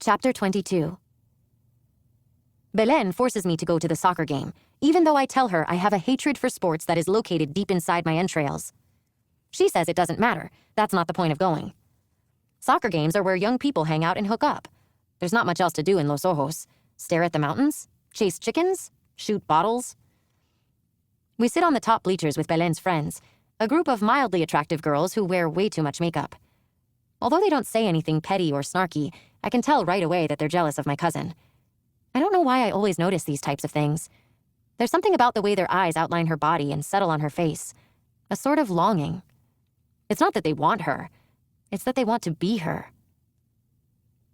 Chapter 22. Belen forces me to go to the soccer game, even though I tell her I have a hatred for sports that is located deep inside my entrails. She says it doesn't matter. That's not the point of going. Soccer games are where young people hang out and hook up. There's not much else to do in Los Ojos. Stare at the mountains, chase chickens, shoot bottles. We sit on the top bleachers with Belen's friends, a group of mildly attractive girls who wear way too much makeup. Although they don't say anything petty or snarky, I can tell right away that they're jealous of my cousin. I don't know why I always notice these types of things. There's something about the way their eyes outline her body and settle on her face. A sort of longing. It's not that they want her. It's that they want to be her.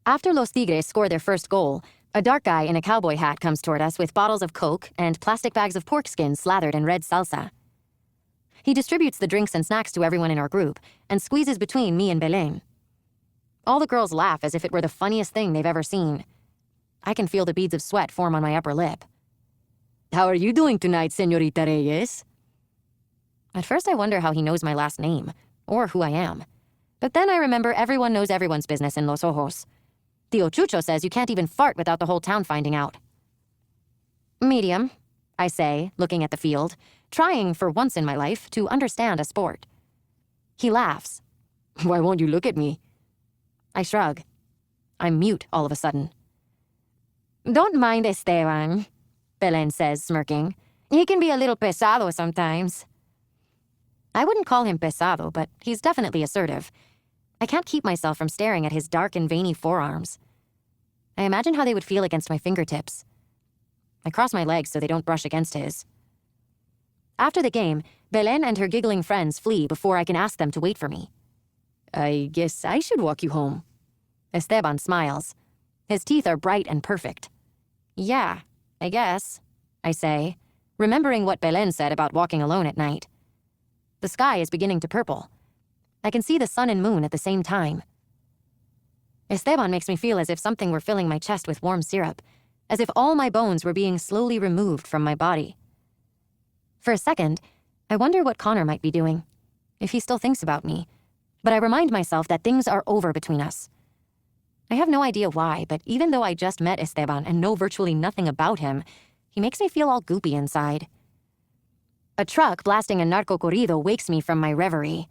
After Los Tigres score their first goal, a dark guy in a cowboy hat comes toward us with bottles of Coke and plastic bags of pork skin slathered in red salsa. He distributes the drinks and snacks to everyone in our group and squeezes between me and Belen. All the girls laugh as if it were the funniest thing they've ever seen. I can feel the beads of sweat form on my upper lip. How are you doing tonight, Señorita Reyes? At first I wonder how he knows my last name, or who I am. But then I remember everyone knows everyone's business in Los Ojos. Tío Chucho says you can't even fart without the whole town finding out. Medium, I say, looking at the field, trying for once in my life to understand a sport. He laughs. Why won't you look at me? I shrug. I'm mute all of a sudden. Don't mind Esteban, Belen says, smirking. He can be a little pesado sometimes. I wouldn't call him pesado, but he's definitely assertive. I can't keep myself from staring at his dark and veiny forearms. I imagine how they would feel against my fingertips. I cross my legs so they don't brush against his. After the game, Belen and her giggling friends flee before I can ask them to wait for me. I guess I should walk you home. Esteban smiles. His teeth are bright and perfect. Yeah, I guess, I say, remembering what Belen said about walking alone at night. The sky is beginning to purple. I can see the sun and moon at the same time. Esteban makes me feel as if something were filling my chest with warm syrup, as if all my bones were being slowly removed from my body. For a second, I wonder what Connor might be doing, if he still thinks about me, but I remind myself that things are over between us. I have no idea why, but even though I just met Esteban and know virtually nothing about him, he makes me feel all goopy inside. A truck blasting a narco corrido wakes me from my reverie.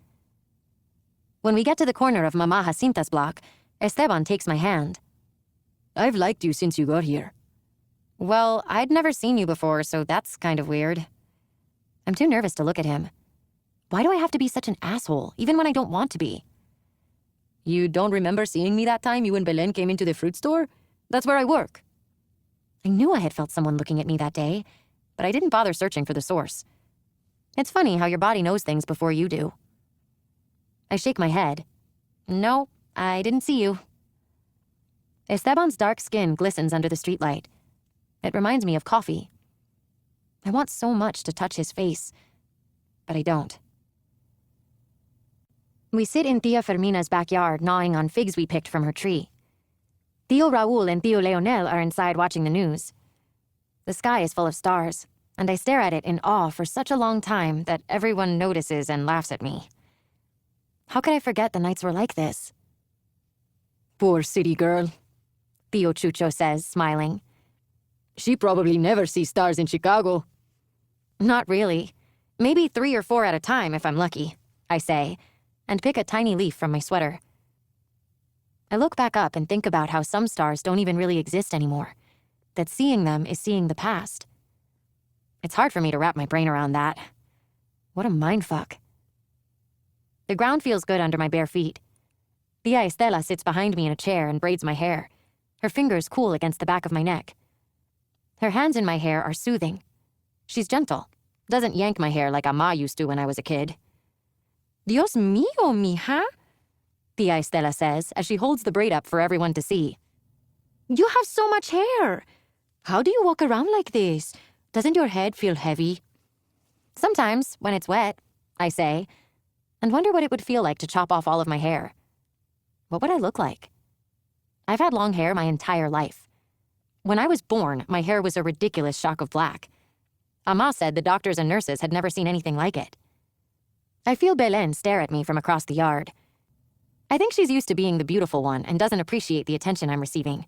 When we get to the corner of Mama Jacinta's block, Esteban takes my hand. I've liked you since you got here. Well, I'd never seen you before, so that's kind of weird. I'm too nervous to look at him. Why do I have to be such an asshole, even when I don't want to be? You don't remember seeing me that time you and Belen came into the fruit store? That's where I work. I knew I had felt someone looking at me that day, but I didn't bother searching for the source. It's funny how your body knows things before you do. I shake my head. No, I didn't see you. Esteban's dark skin glistens under the streetlight. It reminds me of coffee. I want so much to touch his face, but I don't. We sit in Tia Fermina's backyard gnawing on figs we picked from her tree. Tío Raúl and Tío Leonel are inside watching the news. The sky is full of stars, and I stare at it in awe for such a long time that everyone notices and laughs at me. How could I forget the nights were like this? Poor city girl, Tío Chucho says, smiling. She probably never sees stars in Chicago. Not really. Maybe 3 or 4 at a time if I'm lucky, I say, and pick a tiny leaf from my sweater. I look back up and think about how some stars don't even really exist anymore, that seeing them is seeing the past. It's hard for me to wrap my brain around that. What a mindfuck. The ground feels good under my bare feet. Tia Estela sits behind me in a chair and braids my hair, her fingers cool against the back of my neck. Her hands in my hair are soothing. She's gentle, doesn't yank my hair like Ama used to when I was a kid. Dios mío, mija, Tia Estela says as she holds the braid up for everyone to see. You have so much hair. How do you walk around like this? Doesn't your head feel heavy? Sometimes, when it's wet, I say, and wonder what it would feel like to chop off all of my hair. What would I look like? I've had long hair my entire life. When I was born, my hair was a ridiculous shock of black. Ama said the doctors and nurses had never seen anything like it. I feel Belen stare at me from across the yard. I think she's used to being the beautiful one and doesn't appreciate the attention I'm receiving.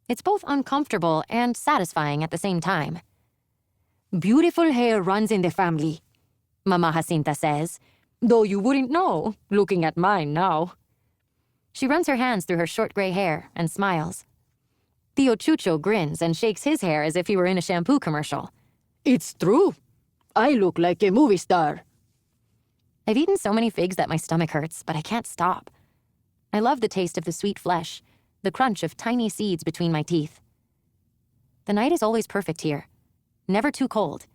It's both uncomfortable and satisfying at the same time. Beautiful hair runs in the family, Mama Jacinta says, though you wouldn't know, looking at mine now. She runs her hands through her short gray hair and smiles. Tío Chucho grins and shakes his hair as if he were in a shampoo commercial. It's true. I look like a movie star. I've eaten so many figs that my stomach hurts, but I can't stop. I love the taste of the sweet flesh, the crunch of tiny seeds between my teeth. The night is always perfect here. Never too cold.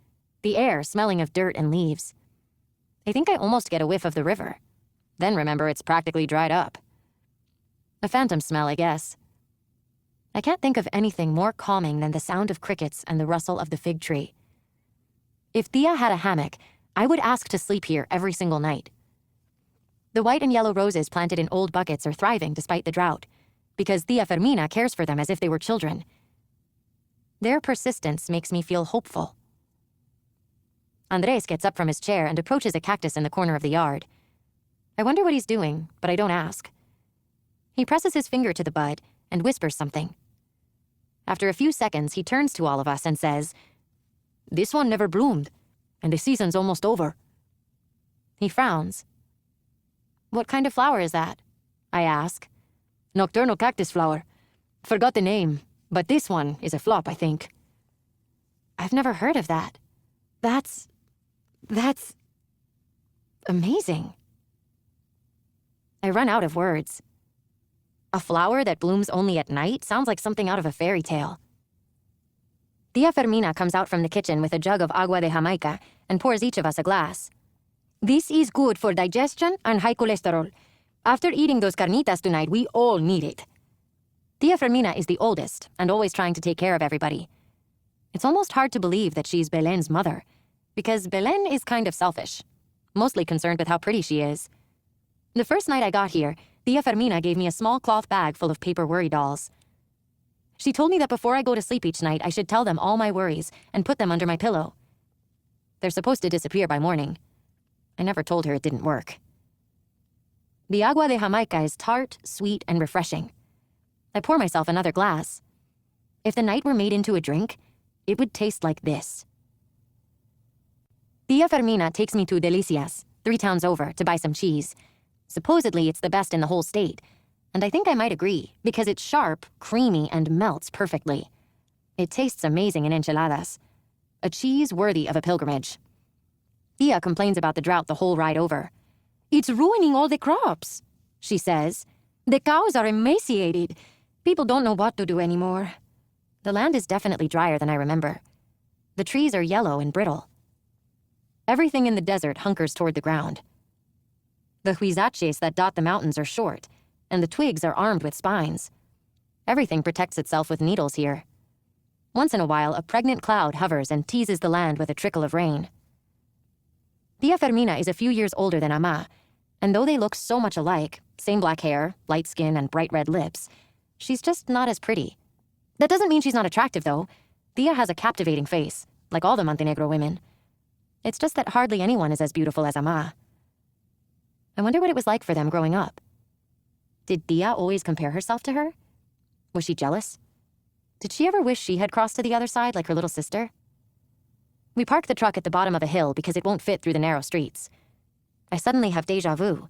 The air smelling of dirt and leaves. I think I almost get a whiff of the river. Then remember it's practically dried up. A phantom smell, I guess. I can't think of anything more calming than the sound of crickets and the rustle of the fig tree. If Tia had a hammock, I would ask to sleep here every single night. The white and yellow roses planted in old buckets are thriving despite the drought, because Tia Fermina cares for them as if they were children. Their persistence makes me feel hopeful. Andres gets up from his chair and approaches a cactus in the corner of the yard. I wonder what he's doing, but I don't ask. He presses his finger to the bud and whispers something. After a few seconds, he turns to all of us and says, "This one never bloomed, and the season's almost over." He frowns. "What kind of flower is that?" I ask. "Nocturnal cactus flower. Forgot the name, but this one is a flop, I think." I've never heard of that. That's amazing. I run out of words. A flower that blooms only at night sounds like something out of a fairy tale. Tia Fermina comes out from the kitchen with a jug of agua de Jamaica and pours each of us a glass. "This is good for digestion and high cholesterol. After eating those carnitas tonight, we all need it." Tia Fermina is the oldest and always trying to take care of everybody. It's almost hard to believe that she's Belen's mother, because Belen is kind of selfish, mostly concerned with how pretty she is. The first night I got here, Tia Fermina gave me a small cloth bag full of paper worry dolls. She told me that before I go to sleep each night, I should tell them all my worries and put them under my pillow. They're supposed to disappear by morning. I never told her it didn't work. The agua de Jamaica is tart, sweet, and refreshing. I pour myself another glass. If the night were made into a drink, it would taste like this. Tia Fermina takes me to Delicias, 3 towns over, to buy some cheese. Supposedly it's the best in the whole state, and I think I might agree, because it's sharp, creamy, and melts perfectly. It tastes amazing in enchiladas. A cheese worthy of a pilgrimage. Tia complains about the drought the whole ride over. "It's ruining all the crops," she says. "The cows are emaciated. People don't know what to do anymore." The land is definitely drier than I remember. The trees are yellow and brittle. Everything in the desert hunkers toward the ground. The huizaches that dot the mountains are short, and the twigs are armed with spines. Everything protects itself with needles here. Once in a while, a pregnant cloud hovers and teases the land with a trickle of rain. Tia Fermina is a few years older than Ama, and though they look so much alike, same black hair, light skin, and bright red lips, she's just not as pretty. That doesn't mean she's not attractive, though. Tia has a captivating face, like all the Montenegro women. It's just that hardly anyone is as beautiful as Ama. I wonder what it was like for them growing up. Did Tia always compare herself to her? Was she jealous? Did she ever wish she had crossed to the other side like her little sister? We park the truck at the bottom of a hill because it won't fit through the narrow streets. I suddenly have déjà vu.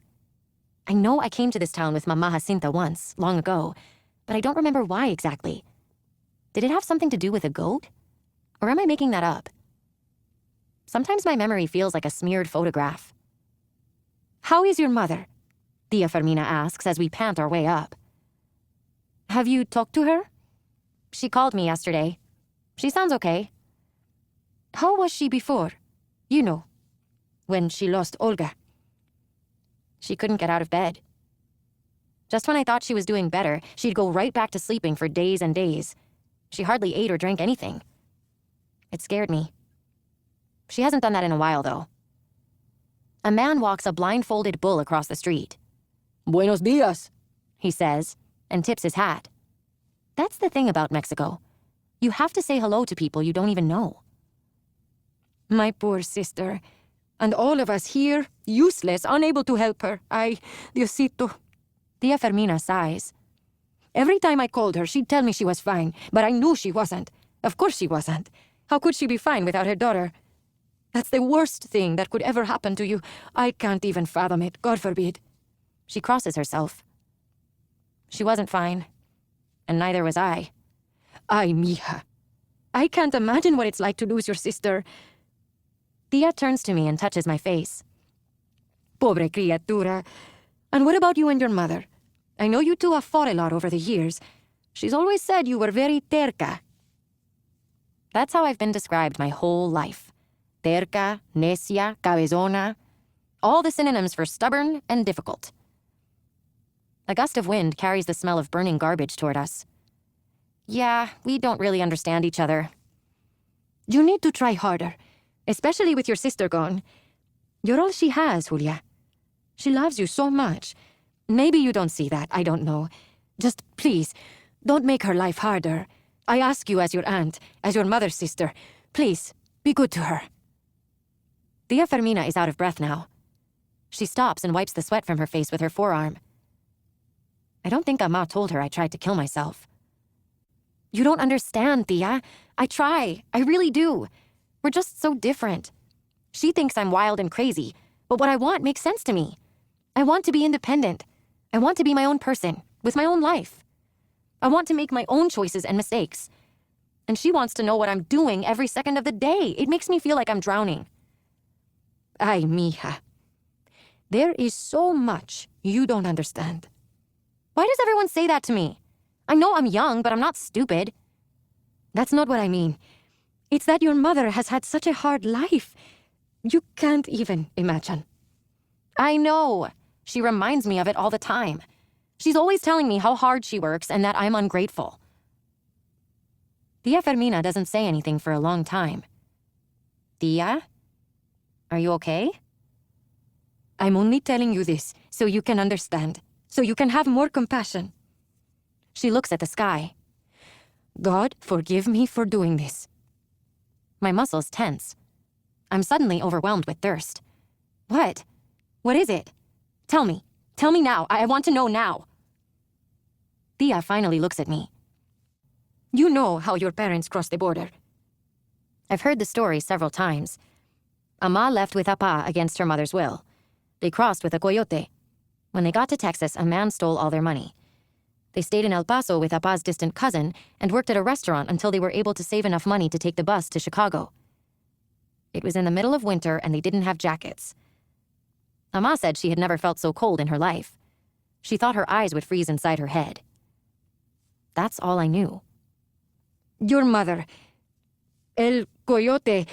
I know I came to this town with Mama Jacinta once, long ago, but I don't remember why exactly. Did it have something to do with a goat? Or am I making that up? Sometimes my memory feels like a smeared photograph. "How is your mother?" Tia Fermina asks as we pant our way up. "Have you talked to her?" She called me yesterday. She sounds okay. "How was she before? You know, when she lost Olga." She couldn't get out of bed. Just when I thought she was doing better, she'd go right back to sleeping for days and days. She hardly ate or drank anything. It scared me. She hasn't done that in a while, though. A man walks a blindfolded bull across the street. "Buenos dias," he says, and tips his hat. That's the thing about Mexico. You have to say hello to people you don't even know. "My poor sister. And all of us here, useless, unable to help her. Diosito, Tia Fermina sighs. Every time I called her, she'd tell me she was fine, but I knew she wasn't. Of course she wasn't. How could she be fine without her daughter? That's the worst thing that could ever happen to you. I can't even fathom it, God forbid. She crosses herself. She wasn't fine, and neither was I. Ay, mija. I can't imagine what it's like to lose your sister. Tia turns to me and touches my face. Pobre criatura. And what about you and your mother? I know you two have fought a lot over the years. She's always said you were very terca. That's how I've been described my whole life. Terca, necia, cabezona. All the synonyms for stubborn and difficult. A gust of wind carries the smell of burning garbage toward us. Yeah, we don't really understand each other. You need to try harder, especially with your sister gone. You're all she has, Julia. She loves you so much. Maybe you don't see that, I don't know. Just please, don't make her life harder. I ask you as your aunt, as your mother's sister. Please, be good to her. Tia Fermina is out of breath now. She stops and wipes the sweat from her face with her forearm. I don't think Ama told her I tried to kill myself. You don't understand, Tia. I try. I really do. We're just so different. She thinks I'm wild and crazy, but what I want makes sense to me. I want to be independent. I want to be my own person, with my own life. I want to make my own choices and mistakes. And she wants to know what I'm doing every second of the day. It makes me feel like I'm drowning. Ay, mija. There is so much you don't understand. Why does everyone say that to me? I know I'm young, but I'm not stupid. That's not what I mean. It's that your mother has had such a hard life. You can't even imagine. I know. She reminds me of it all the time. She's always telling me how hard she works and that I'm ungrateful. Tia Fermina doesn't say anything for a long time. Tia? Are you okay? I'm only telling you this so you can understand, so you can have more compassion. She looks at the sky. God, forgive me for doing this. My muscles tense. I'm suddenly overwhelmed with thirst. What? What is it? Tell me. Tell me now. I want to know now. Tia finally looks at me. You know how your parents crossed the border. I've heard the story several times. Ama left with Apa against her mother's will. They crossed with a coyote. When they got to Texas, a man stole all their money. They stayed in El Paso with Apa's distant cousin and worked at a restaurant until they were able to save enough money to take the bus to Chicago. It was in the middle of winter and they didn't have jackets. Ama said she had never felt so cold in her life. She thought her eyes would freeze inside her head. That's all I knew. Your mother, El Coyote.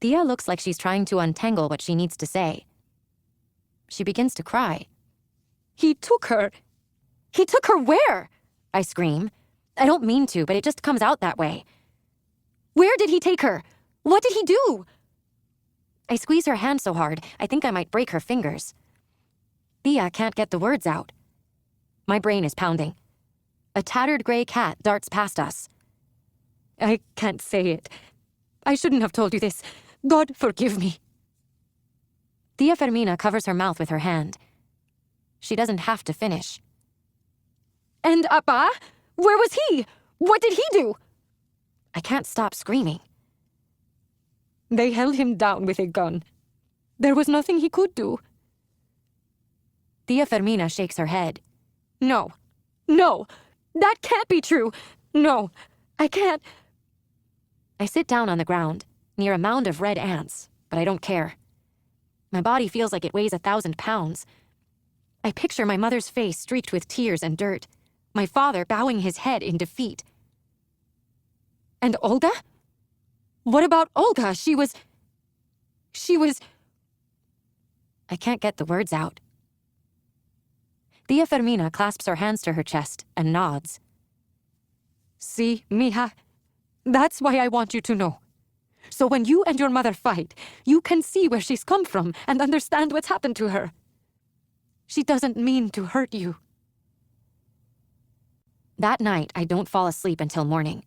Tia looks like she's trying to untangle what she needs to say. She begins to cry. He took her. He took her where? I scream. I don't mean to, but it just comes out that way. Where did he take her? What did he do? I squeeze her hand so hard, I think I might break her fingers. Tia can't get the words out. My brain is pounding. A tattered gray cat darts past us. I can't say it. I shouldn't have told you this. God forgive me. Tia Fermina covers her mouth with her hand. She doesn't have to finish. And Apa? Where was he? What did he do? I can't stop screaming. They held him down with a gun. There was nothing he could do. Tia Fermina shakes her head. No. No. That can't be true. No. I can't. I sit down on the ground, near a mound of red ants, but I don't care. My body feels like it weighs 1,000 pounds. I picture my mother's face streaked with tears and dirt, my father bowing his head in defeat. And Olga? What about Olga? She was... I can't get the words out. Tia Fermina clasps her hands to her chest and nods. See, mija, that's why I want you to know. So when you and your mother fight, you can see where she's come from and understand what's happened to her. She doesn't mean to hurt you. That night, I don't fall asleep until morning.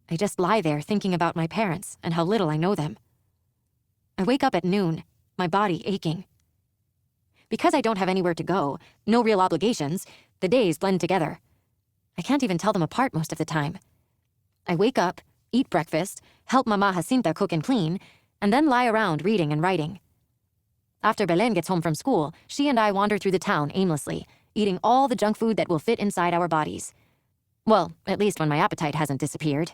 I just lie there thinking about my parents and how little I know them. I wake up at noon, my body aching. because I don't have anywhere to go, no real obligations, the days blend together. I can't even tell them apart most of the time. I wake up, eat breakfast, help Mama Jacinta cook and clean, and then lie around reading and writing. After Belen gets home from school, she and I wander through the town aimlessly, eating all the junk food that will fit inside our bodies. Well, at least when my appetite hasn't disappeared.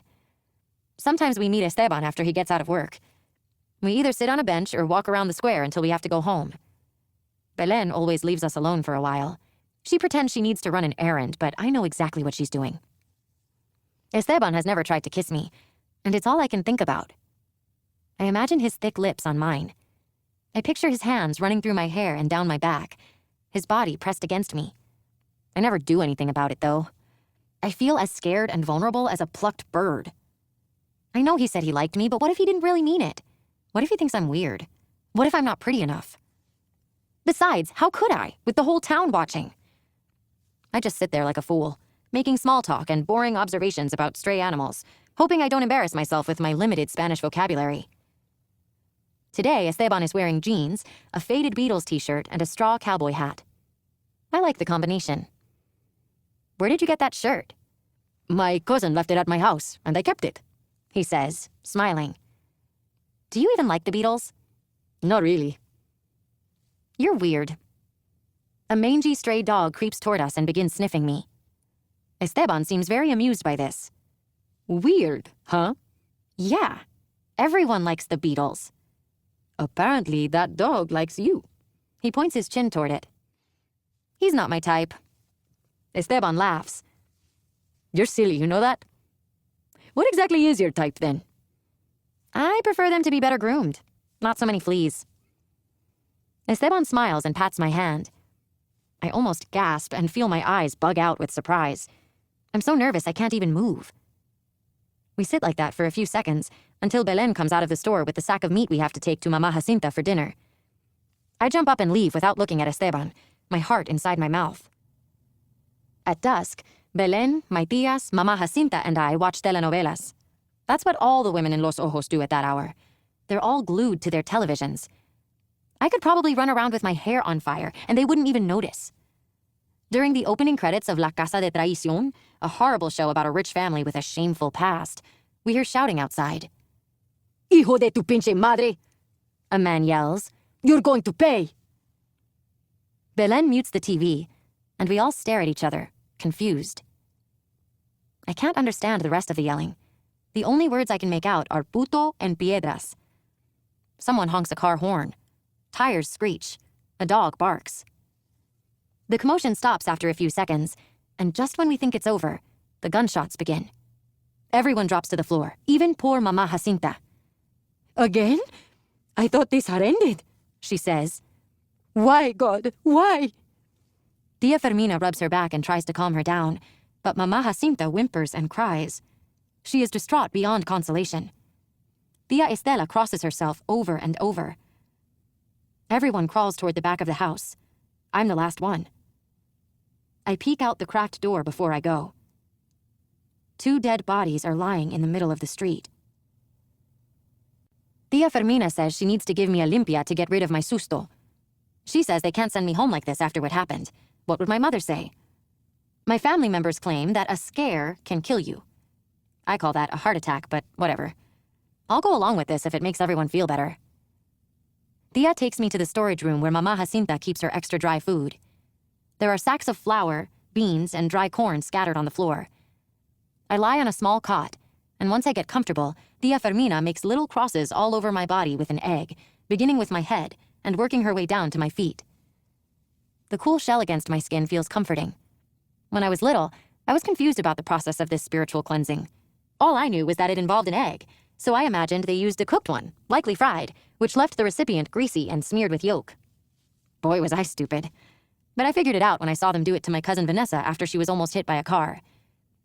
Sometimes we meet Esteban after he gets out of work. We either sit on a bench or walk around the square until we have to go home. Belen always leaves us alone for a while. She pretends she needs to run an errand, but I know exactly what she's doing. Esteban has never tried to kiss me, and it's all I can think about. I imagine his thick lips on mine. I picture his hands running through my hair and down my back, his body pressed against me. I never do anything about it, though. I feel as scared and vulnerable as a plucked bird. I know he said he liked me, but what if he didn't really mean it? What if he thinks I'm weird? What if I'm not pretty enough? Besides, how could I, with the whole town watching? I just sit there like a fool, making small talk and boring observations about stray animals, hoping I don't embarrass myself with my limited Spanish vocabulary. Today, Esteban is wearing jeans, a faded Beatles t-shirt, and a straw cowboy hat. I like the combination. Where did you get that shirt? My cousin left it at my house, and I kept it, he says, smiling. Do you even like the Beatles? Not really. You're weird. A mangy stray dog creeps toward us and begins sniffing me. Esteban seems very amused by this. Weird, huh? Yeah. Everyone likes the Beatles. Apparently, that dog likes you. He points his chin toward it. He's not my type. Esteban laughs. You're silly, you know that? What exactly is your type, then? I prefer them to be better groomed. Not so many fleas. Esteban smiles and pats my hand. I almost gasp and feel my eyes bug out with surprise. I'm so nervous I can't even move. We sit like that for a few seconds, until Belen comes out of the store with the sack of meat we have to take to Mama Jacinta for dinner. I jump up and leave without looking at Esteban, my heart inside my mouth. At dusk, Belen, my tias, Mama Jacinta, and I watch telenovelas. That's what all the women in Los Ojos do at that hour. They're all glued to their televisions. I could probably run around with my hair on fire, and they wouldn't even notice. During the opening credits of La Casa de Traición, a horrible show about a rich family with a shameful past, we hear shouting outside. Hijo de tu pinche madre! A man yells. You're going to pay! Belen mutes the TV, and we all stare at each other, confused. I can't understand the rest of the yelling. The only words I can make out are puto and piedras. Someone honks a car horn. Tires screech. A dog barks. The commotion stops after a few seconds, and just when we think it's over, the gunshots begin. Everyone drops to the floor, even poor Mama Jacinta. Again? I thought this had ended, she says. Why, God, why? Tia Fermina rubs her back and tries to calm her down, but Mama Jacinta whimpers and cries. She is distraught beyond consolation. Tia Estela crosses herself over and over. Everyone crawls toward the back of the house. I'm the last one. I peek out the cracked door before I go. 2 dead bodies are lying in the middle of the street. Tia Fermina says she needs to give me a limpia to get rid of my susto. She says they can't send me home like this after what happened. What would my mother say? My family members claim that a scare can kill you. I call that a heart attack, but whatever. I'll go along with this if it makes everyone feel better. Tia takes me to the storage room where Mama Jacinta keeps her extra dry food. There are sacks of flour, beans, and dry corn scattered on the floor. I lie on a small cot, and once I get comfortable, Tia Fermina makes little crosses all over my body with an egg, beginning with my head and working her way down to my feet. The cool shell against my skin feels comforting. When I was little, I was confused about the process of this spiritual cleansing. All I knew was that it involved an egg, so I imagined they used a cooked one, likely fried, which left the recipient greasy and smeared with yolk. Boy, was I stupid. But I figured it out when I saw them do it to my cousin Vanessa after she was almost hit by a car.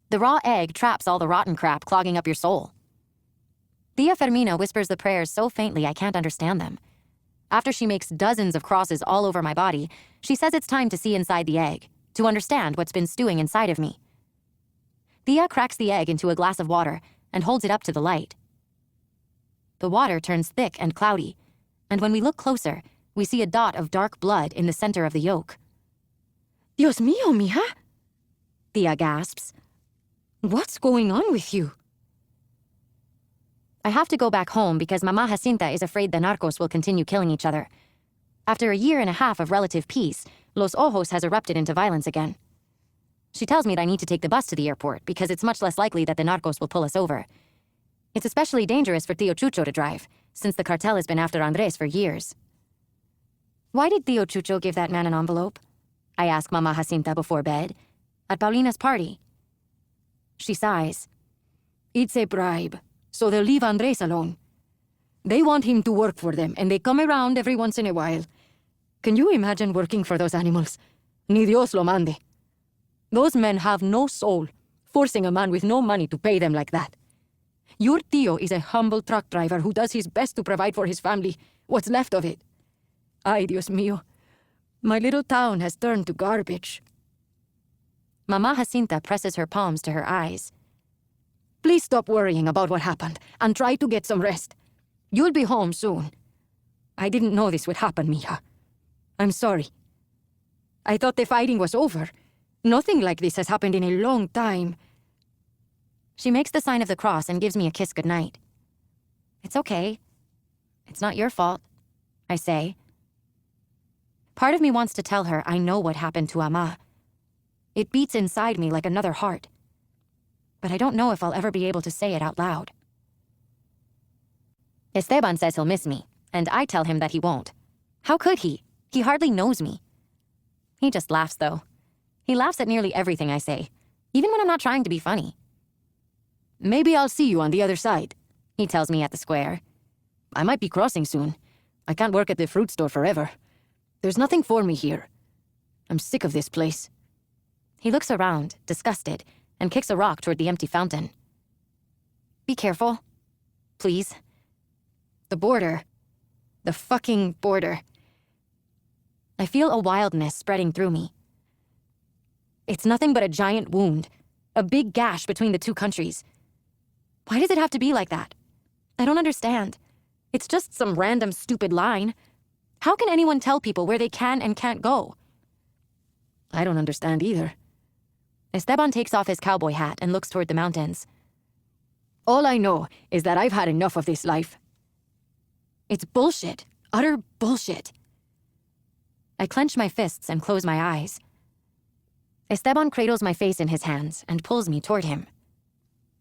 The raw egg traps all the rotten crap clogging up your soul. Tia Fermina whispers the prayers so faintly I can't understand them. After she makes dozens of crosses all over my body, she says it's time to see inside the egg, to understand what's been stewing inside of me. Tia cracks the egg into a glass of water and holds it up to the light. The water turns thick and cloudy, and when we look closer, we see a dot of dark blood in the center of the yolk. Dios mío, mija. Tia gasps. What's going on with you? I have to go back home because Mama Jacinta is afraid the narcos will continue killing each other. After a year and a half of relative peace, Los Ojos has erupted into violence again. She tells me that I need to take the bus to the airport because it's much less likely that the narcos will pull us over. It's especially dangerous for Tio Chucho to drive, since the cartel has been after Andres for years. Why did Tio Chucho give that man an envelope? I ask Mama Jacinta before bed. At Paulina's party. She sighs. It's a bribe, so they'll leave Andres alone. They want him to work for them, and they come around every once in a while. Can you imagine working for those animals? Ni Dios lo mande. Those men have no soul, forcing a man with no money to pay them like that. Your Tio is a humble truck driver who does his best to provide for his family, what's left of it. Ay, Dios mío. My little town has turned to garbage. Mama Jacinta presses her palms to her eyes. Please stop worrying about what happened and try to get some rest. You'll be home soon. I didn't know this would happen, mija. I'm sorry. I thought the fighting was over. Nothing like this has happened in a long time. She makes the sign of the cross and gives me a kiss goodnight. It's okay. It's not your fault, I say. Part of me wants to tell her I know what happened to Ama. It beats inside me like another heart. But I don't know if I'll ever be able to say it out loud. Esteban says he'll miss me, and I tell him that he won't. How could he? He hardly knows me. He just laughs, though. He laughs at nearly everything I say, even when I'm not trying to be funny. Maybe I'll see you on the other side, he tells me at the square. I might be crossing soon. I can't work at the fruit store forever. There's nothing for me here. I'm sick of this place. He looks around, disgusted, and kicks a rock toward the empty fountain. Be careful. Please. The border. The fucking border. I feel a wildness spreading through me. It's nothing but a giant wound. A big gash between the two countries. Why does it have to be like that? I don't understand. It's just some random stupid line. How can anyone tell people where they can and can't go? I don't understand either. Esteban takes off his cowboy hat and looks toward the mountains. All I know is that I've had enough of this life. It's bullshit. Utter bullshit. I clench my fists and close my eyes. Esteban cradles my face in his hands and pulls me toward him.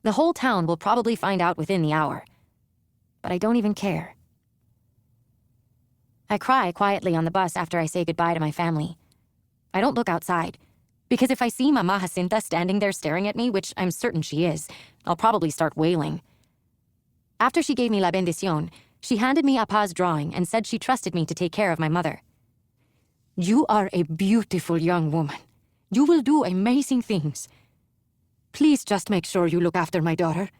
The whole town will probably find out within the hour. But I don't even care. I cry quietly on the bus after I say goodbye to my family. I don't look outside, because if I see Mama Jacinta standing there staring at me, which I'm certain she is, I'll probably start wailing. After she gave me la bendición, she handed me Apa's drawing and said she trusted me to take care of my mother. You are a beautiful young woman. You will do amazing things. Please just make sure you look after my daughter.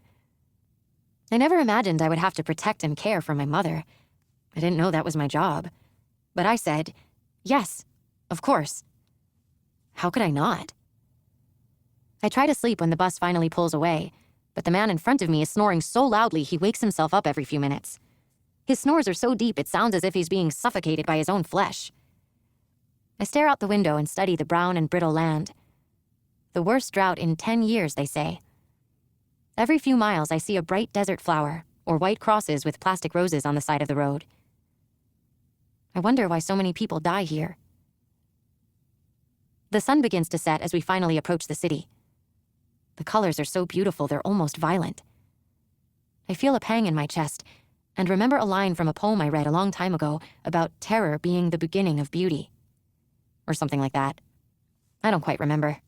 I never imagined I would have to protect and care for my mother. I didn't know that was my job. But I said, yes, of course. How could I not? I try to sleep when the bus finally pulls away, but the man in front of me is snoring so loudly he wakes himself up every few minutes. His snores are so deep it sounds as if he's being suffocated by his own flesh. I stare out the window and study the brown and brittle land. The worst drought in 10 years, they say. Every few miles I see a bright desert flower, or white crosses with plastic roses on the side of the road. I wonder why so many people die here. The sun begins to set as we finally approach the city. The colors are so beautiful they're almost violent. I feel a pang in my chest, and remember a line from a poem I read a long time ago about terror being the beginning of beauty. Or something like that. I don't quite remember.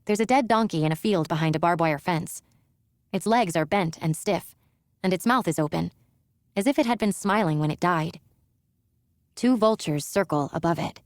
There's a dead donkey in a field behind a barbed wire fence. Its legs are bent and stiff, and its mouth is open, as if it had been smiling when it died. 2 vultures circle above it.